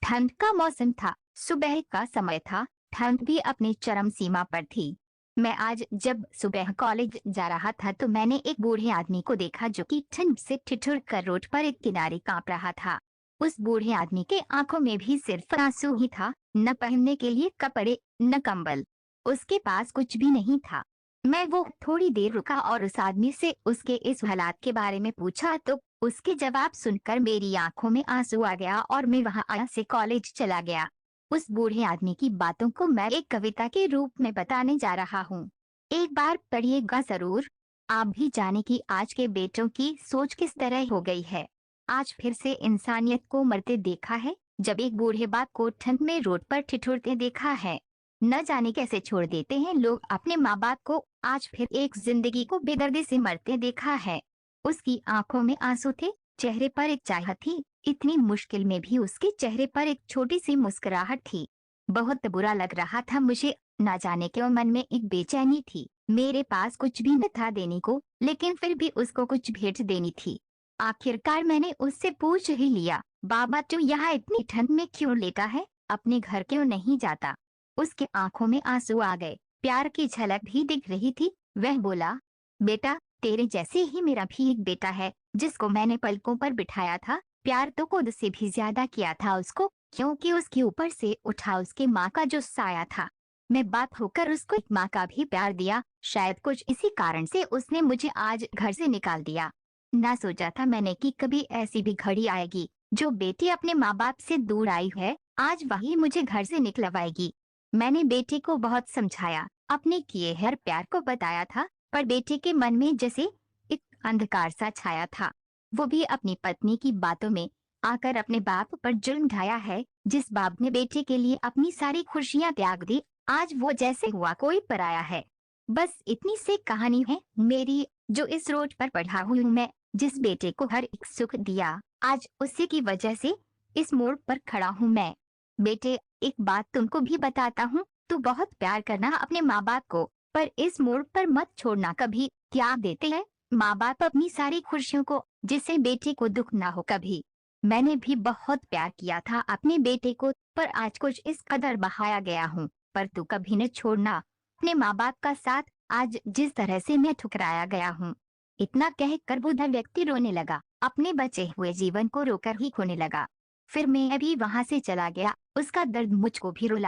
ठंड का मौसम था। सुबह का समय था। ठंड भी अपनी चरम सीमा पर थी। मैं आज जब सुबह कॉलेज जा रहा था तो मैंने एक बूढ़े आदमी को देखा जो कि ठंड से ठिठुर कर रोड पर एक किनारे कांप रहा था। उस बूढ़े आदमी के आंखों में भी सिर्फ आंसू ही था। न पहनने के लिए कपड़े, न कंबल। उसके पास कुछ भी नहीं था। मैं वो थोड़ी देर रुका और उस आदमी से उसके इस हालात के बारे में पूछा तो उसके जवाब सुनकर मेरी आंखों में आंसू आ गया और मैं वहां आया से कॉलेज चला गया। उस बूढ़े आदमी की बातों को मैं एक कविता के रूप में बताने जा रहा हूँ। एक बार पढ़िएगा जरूर। आप भी जाने कि आज के बेटों की सोच किस तरह हो गई है। आज फिर से इंसानियत को मरते देखा है। जब एक बूढ़े बाप को ठंड में रोड पर ठिठुरते देखा है। न जाने कैसे छोड़ देते हैं लोग अपने माँ बाप को। आज फिर एक जिंदगी को बेदर्दी से मरते देखा है। उसकी आंखों में आंसू थे। चेहरे पर एक चाहत थी। इतनी मुश्किल में भी उसके चेहरे पर एक छोटी सी मुस्कुराहट थी। बहुत बुरा लग रहा था मुझे। ना जाने क्यों मन में एक बेचैनी थी। मेरे पास कुछ भी न था देने को, लेकिन फिर भी उसको कुछ भेंट देनी थी। आखिरकार मैंने उससे पूछ ही लिया, बाबा तू यहाँ इतनी ठंड में क्यों लेटा है, अपने घर क्यों नहीं जाता। उसके आंखों में आंसू आ गए। प्यार की झलक भी दिख रही थी। वह बोला, बेटा, तेरे जैसे ही मेरा भी एक बेटा है जिसको मैंने पलकों पर बिठाया था। प्यार तो खुद से भी ज्यादा किया था उसको, क्योंकि उसके ऊपर से उठा उसके माँ का जो साया था। मैं बाप होकर उसको एक माँ का भी प्यार दिया। शायद कुछ इसी कारण से उसने मुझे आज घर से निकाल दिया। ना सोचा था मैंने कि कभी ऐसी भी घड़ी आएगी जो बेटी अपने माँ बाप से दूर आई है, आज वही मुझे घर से निकलवाएगी। मैंने बेटे को बहुत समझाया, अपने किए हर प्यार को बताया था, पर बेटे के मन में जैसे एक अंधकार सा छाया था। वो भी अपनी पत्नी की बातों में आकर अपने बाप पर जुल्म ढाया है। जिस बाप ने बेटे के लिए अपनी सारी खुशियां त्याग दी, आज वो जैसे हुआ कोई पराया है। बस इतनी सी कहानी है मेरी, जो इस रोड पर पढ़ा हुई हूँ मैं। जिस बेटे को हर एक सुख दिया, आज उसी की वजह से इस मोड़ पर खड़ा हूँ मैं। बेटे, एक बात तुमको भी बताता हूँ, तू बहुत प्यार करना अपने माँ बाप को, पर इस मोड़ पर मत छोड़ना कभी। त्याग देते हैं माँ बाप अपनी सारी खुशियों को, जिससे बेटे को दुख ना हो कभी। मैंने भी बहुत प्यार किया था अपने बेटे को, पर आज कुछ इस कदर बहाया गया हूँ। पर तू कभी न छोड़ना अपने माँ बाप का साथ, आज जिस तरह से मैं ठुकराया गया हूँ। इतना कहकर वृद्ध व्यक्ति रोने लगा। अपने बचे हुए जीवन को रोकर ही खोने लगा। फिर मैं अभी वहां से चला गया। उसका दर्द मुझको भी रुला।